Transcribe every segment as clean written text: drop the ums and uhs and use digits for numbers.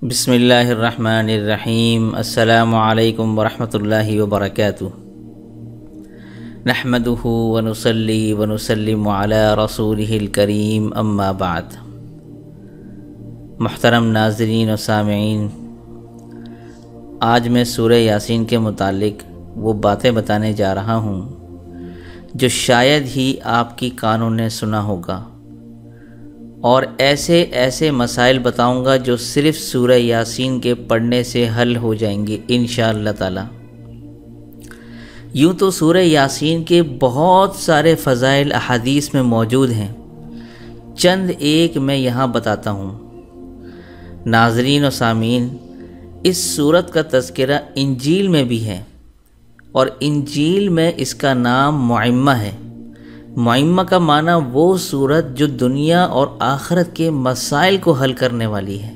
بسم اللہ الرحمن الرحیم۔ السلام علیکم ورحمۃ اللہ وبرکاتہ۔ نحمدہ ونصلی ونسلم علی رسولہ الکریم، اما بعد۔ محترم ناظرین و سامعین، آج میں سورہ یاسین کے متعلق وہ باتیں بتانے جا رہا ہوں جو شاید ہی آپ کی کانوں نے سنا ہوگا، اور ایسے مسائل بتاؤں گا جو صرف سورہ یاسین کے پڑھنے سے حل ہو جائیں گے انشاءاللہ تعالی۔ یوں تو سورہ یاسین کے بہت سارے فضائل احادیث میں موجود ہیں، چند ایک میں یہاں بتاتا ہوں۔ ناظرین و سامعین، اس سورت کا تذکرہ انجیل میں بھی ہے، اور انجیل میں اس کا نام معمہ ہے۔ معمہ کا معنی وہ سورت جو دنیا اور آخرت کے مسائل کو حل کرنے والی ہے،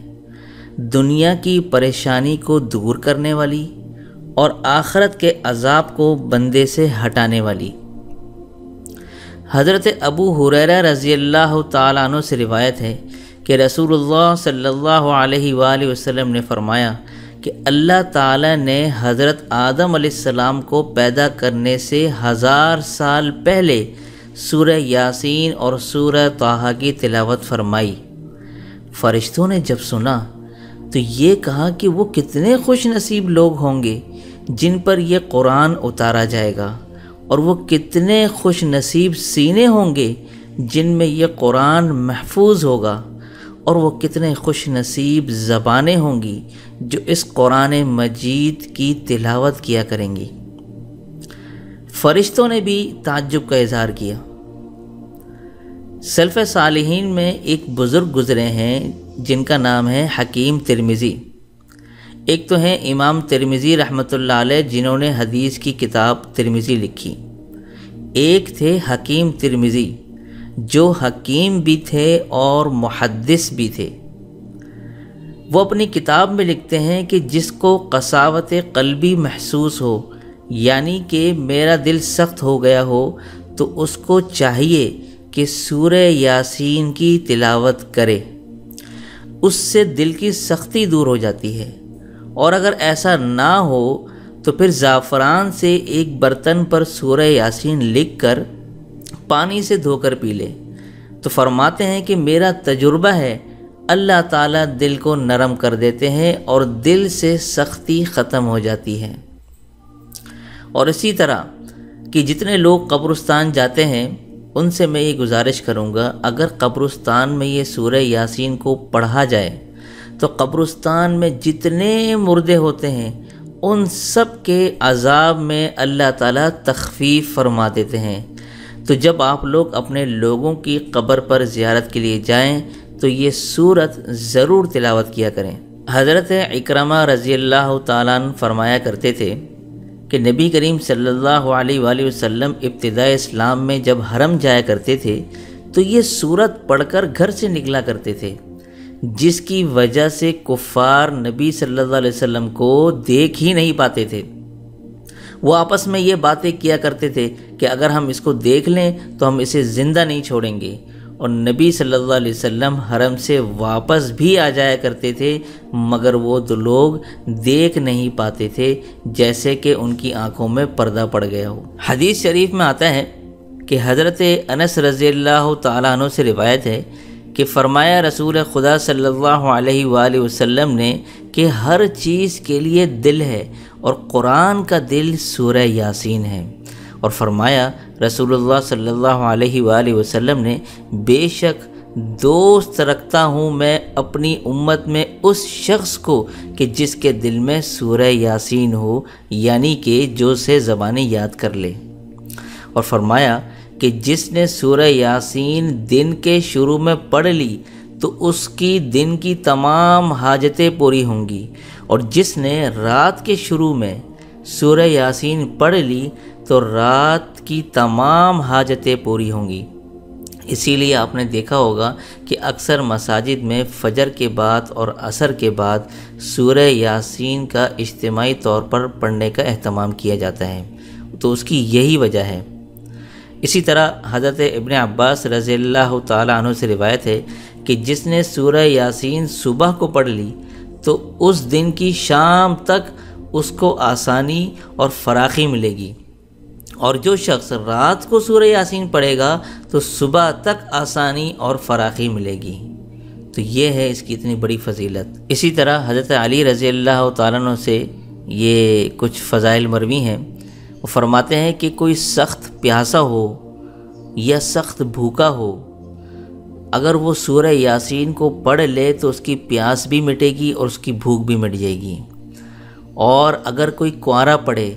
دنیا کی پریشانی کو دور کرنے والی اور آخرت کے عذاب کو بندے سے ہٹانے والی۔ حضرت ابو ہریرہ رضی اللہ تعالیٰ عنہ سے روایت ہے کہ رسول اللہ صلی اللہ علیہ وآلہ وسلم نے فرمایا کہ اللہ تعالیٰ نے حضرت آدم علیہ السلام کو پیدا کرنے سے 1000 سال پہلے سورہ یاسین اور سورہ طٰہٰ کی تلاوت فرمائی۔ فرشتوں نے جب سنا تو یہ کہا کہ وہ کتنے خوش نصیب لوگ ہوں گے جن پر یہ قرآن اتارا جائے گا، اور وہ کتنے خوش نصیب سینے ہوں گے جن میں یہ قرآن محفوظ ہوگا، اور وہ کتنے خوش نصیب زبانیں ہوں گی جو اس قرآن مجید کی تلاوت کیا کریں گی۔ فرشتوں نے بھی تعجب کا اظہار کیا۔ سلف صالحین میں ایک بزرگ گزرے ہیں جن کا نام ہے حکیم ترمذی۔ ایک تو ہیں امام ترمذی رحمۃ اللہ علیہ جنہوں نے حدیث کی کتاب ترمذی لکھی، ایک تھے حکیم ترمذی جو حکیم بھی تھے اور محدث بھی تھے۔ وہ اپنی کتاب میں لکھتے ہیں کہ جس کو قساوت قلبی محسوس ہو، یعنی کہ میرا دل سخت ہو گیا ہو، تو اس کو چاہیے کہ سورہ یاسین کی تلاوت کرے، اس سے دل کی سختی دور ہو جاتی ہے۔ اور اگر ایسا نہ ہو تو پھر زعفران سے ایک برتن پر سورہ یاسین لکھ کر پانی سے دھو کر پی لے۔ تو فرماتے ہیں کہ میرا تجربہ ہے اللہ تعالیٰ دل کو نرم کر دیتے ہیں اور دل سے سختی ختم ہو جاتی ہے۔ اور اسی طرح کہ جتنے لوگ قبرستان جاتے ہیں ان سے میں یہ گزارش کروں گا، اگر قبرستان میں یہ سورہ یاسین کو پڑھا جائے تو قبرستان میں جتنے مردے ہوتے ہیں ان سب کے عذاب میں اللہ تعالیٰ تخفیف فرما دیتے ہیں۔ تو جب آپ لوگ اپنے لوگوں کی قبر پر زیارت کے لیے جائیں تو یہ سورت ضرور تلاوت کیا کریں۔ حضرت اکرمہ رضی اللہ تعالیٰ عنہ فرمایا کرتے تھے کہ نبی کریم صلی اللہ علیہ وآلہ وسلم ابتدائے اسلام میں جب حرم جایا کرتے تھے تو یہ سورت پڑھ کر گھر سے نکلا کرتے تھے، جس کی وجہ سے کفار نبی صلی اللہ علیہ وسلم کو دیکھ ہی نہیں پاتے تھے۔ وہ آپس میں یہ باتیں کیا کرتے تھے کہ اگر ہم اس کو دیکھ لیں تو ہم اسے زندہ نہیں چھوڑیں گے، اور نبی صلی اللہ علیہ وسلم حرم سے واپس بھی آ جایا کرتے تھے مگر وہ دو لوگ دیکھ نہیں پاتے تھے، جیسے کہ ان کی آنکھوں میں پردہ پڑ گیا ہو۔ حدیث شریف میں آتا ہے کہ حضرت انس رضی اللہ تعالیٰ عنہ سے روایت ہے کہ فرمایا رسول خدا صلی اللہ علیہ وآلہ وسلم نے کہ ہر چیز کے لیے دل ہے، اور قرآن کا دل سورہ یاسین ہے۔ اور فرمایا رسول اللہ صلی اللہ علیہ وآلہ وسلم نے بے شک دوست رکھتا ہوں میں اپنی امت میں اس شخص کو کہ جس کے دل میں سورہ یاسین ہو، یعنی کہ جو سے زبانی یاد کر لے۔ اور فرمایا کہ جس نے سورہ یاسین دن کے شروع میں پڑھ لی تو اس کی دن کی تمام حاجتیں پوری ہوں گی، اور جس نے رات کے شروع میں سورہ یاسین پڑھ لی تو رات کی تمام حاجتیں پوری ہوں گی۔ اسی لیے آپ نے دیکھا ہوگا کہ اکثر مساجد میں فجر کے بعد اور عصر کے بعد سورہ یاسین کا اجتماعی طور پر پڑھنے کا اہتمام کیا جاتا ہے، تو اس کی یہی وجہ ہے۔ اسی طرح حضرت ابن عباس رضی اللہ تعالیٰ عنہ سے روایت ہے کہ جس نے سورہ یاسین صبح کو پڑھ لی تو اس دن کی شام تک اس کو آسانی اور فراخی ملے گی، اور جو شخص رات کو سورہ یاسین پڑھے گا تو صبح تک آسانی اور فراخی ملے گی۔ تو یہ ہے اس کی اتنی بڑی فضیلت۔ اسی طرح حضرت علی رضی اللہ تعالیٰ عنہ سے یہ کچھ فضائل مروی ہیں۔ وہ فرماتے ہیں کہ کوئی سخت پیاسا ہو یا سخت بھوکا ہو، اگر وہ سورہ یاسین کو پڑھ لے تو اس کی پیاس بھی مٹے گی اور اس کی بھوک بھی مٹ جائے گی۔ اور اگر کوئی کنوارا پڑھے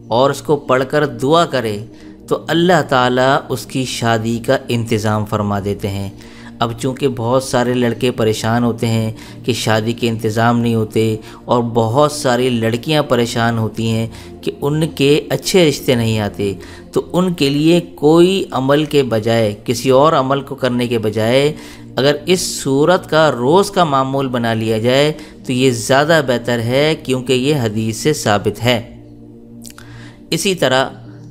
اور اس کو پڑھ کر دعا کرے تو اللہ تعالیٰ اس کی شادی کا انتظام فرما دیتے ہیں۔ اب چونکہ بہت سارے لڑکے پریشان ہوتے ہیں کہ شادی کے انتظام نہیں ہوتے، اور بہت ساری لڑکیاں پریشان ہوتی ہیں کہ ان کے اچھے رشتے نہیں آتے، تو ان کے لیے کوئی عمل کے بجائے، کسی اور عمل کو کرنے کے بجائے اگر اس صورت کا روز کا معمول بنا لیا جائے تو یہ زیادہ بہتر ہے، کیونکہ یہ حدیث سے ثابت ہے۔ اسی طرح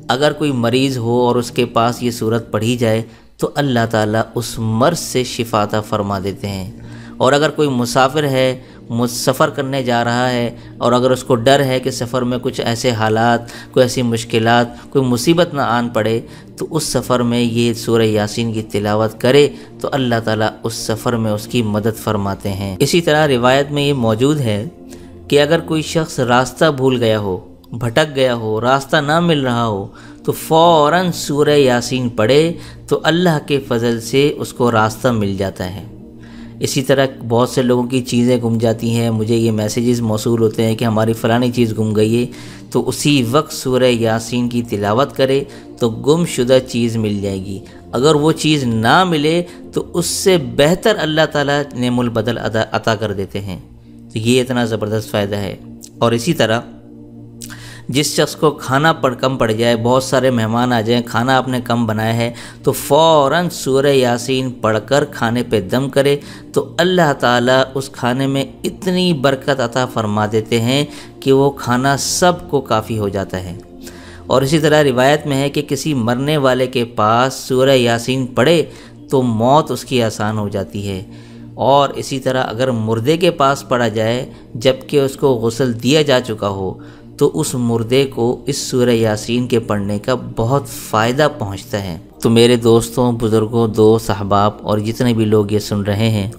اگر کوئی مریض ہو اور اس کے پاس یہ صورت پڑھی جائے تو اللہ تعالیٰ اس مرض سے شفا عطا فرما دیتے ہیں۔ اور اگر کوئی مسافر ہے، سفر کرنے جا رہا ہے، اور اگر اس کو ڈر ہے کہ سفر میں کچھ ایسے حالات، کوئی ایسی مشکلات، کوئی مصیبت نہ آن پڑے، تو اس سفر میں یہ سورہ یاسین کی تلاوت کرے تو اللہ تعالیٰ اس سفر میں اس کی مدد فرماتے ہیں۔ اسی طرح روایت میں یہ موجود ہے کہ اگر کوئی شخص راستہ بھول گیا ہو، بھٹک گیا ہو، راستہ نہ مل رہا ہو، تو فوراً سورہ یاسین پڑھے تو اللہ کے فضل سے اس کو راستہ مل جاتا ہے۔ اسی طرح بہت سے لوگوں کی چیزیں گم جاتی ہیں، مجھے یہ میسیجز موصول ہوتے ہیں کہ ہماری فلانی چیز گم گئی ہے، تو اسی وقت سورہ یاسین کی تلاوت کرے تو گم شدہ چیز مل جائے گی۔ اگر وہ چیز نہ ملے تو اس سے بہتر اللہ تعالیٰ نعم البدل عطا کر دیتے ہیں۔ تو یہ اتنا زبردست فائدہ ہے۔ اور اسی طرح جس شخص کو کھانا کم پڑ جائے، بہت سارے مہمان آ جائیں، کھانا آپ نے کم بنایا ہے، تو فوراً سورہ یاسین پڑھ کر کھانے پہ دم کرے تو اللہ تعالیٰ اس کھانے میں اتنی برکت عطا فرما دیتے ہیں کہ وہ کھانا سب کو کافی ہو جاتا ہے۔ اور اسی طرح روایت میں ہے کہ کسی مرنے والے کے پاس سورہ یاسین پڑھے تو موت اس کی آسان ہو جاتی ہے۔ اور اسی طرح اگر مردے کے پاس پڑھا جائے جبکہ اس کو غسل دیا جا چکا ہو تو اس مردے کو اس سورہ یاسین کے پڑھنے کا بہت فائدہ پہنچتا ہے۔ تو میرے دوستوں، بزرگوں، دوست، احباب اور جتنے بھی لوگ یہ سن رہے ہیں،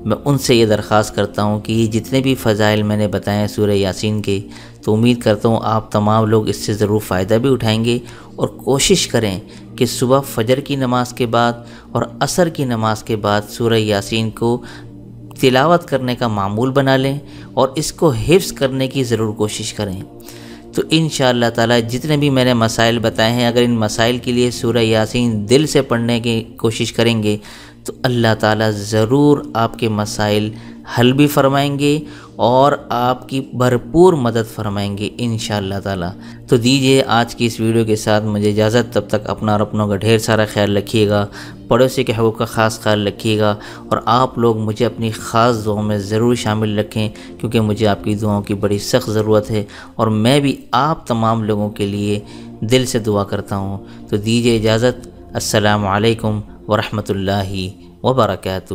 میں ان سے یہ درخواست کرتا ہوں کہ یہ جتنے بھی فضائل میں نے بتائے ہیں سورہ یاسین کے، تو امید کرتا ہوں آپ تمام لوگ اس سے ضرور فائدہ بھی اٹھائیں گے، اور کوشش کریں کہ صبح فجر کی نماز کے بعد اور عصر کی نماز کے بعد سورہ یاسین کو تلاوت کرنے کا معمول بنا لیں، اور اس کو حفظ کرنے کی ضرور کوشش کریں۔ تو انشاءاللہ تعالی جتنے بھی میں نے مسائل بتائے ہیں، اگر ان مسائل کے لیے سورہ یاسین دل سے پڑھنے کی کوشش کریں گے تو اللہ تعالی ضرور آپ کے مسائل حل بھی فرمائیں گے اور آپ کی بھرپور مدد فرمائیں گے انشاءاللہ تعالی۔ تو دیجئے آج کی اس ویڈیو کے ساتھ مجھے اجازت، تب تک اپنا اور اپنوں کا ڈھیر سارا خیال رکھیے گا، پڑوسی کے حقوق کا خاص خیال رکھیے گا، اور آپ لوگ مجھے اپنی خاص دعاؤں میں ضرور شامل رکھیں، کیونکہ مجھے آپ کی دعاؤں کی بڑی سخت ضرورت ہے، اور میں بھی آپ تمام لوگوں کے لیے دل سے دعا کرتا ہوں۔ تو دیجئے اجازت، السلام علیکم ورحمۃ اللہ وبرکاتہ۔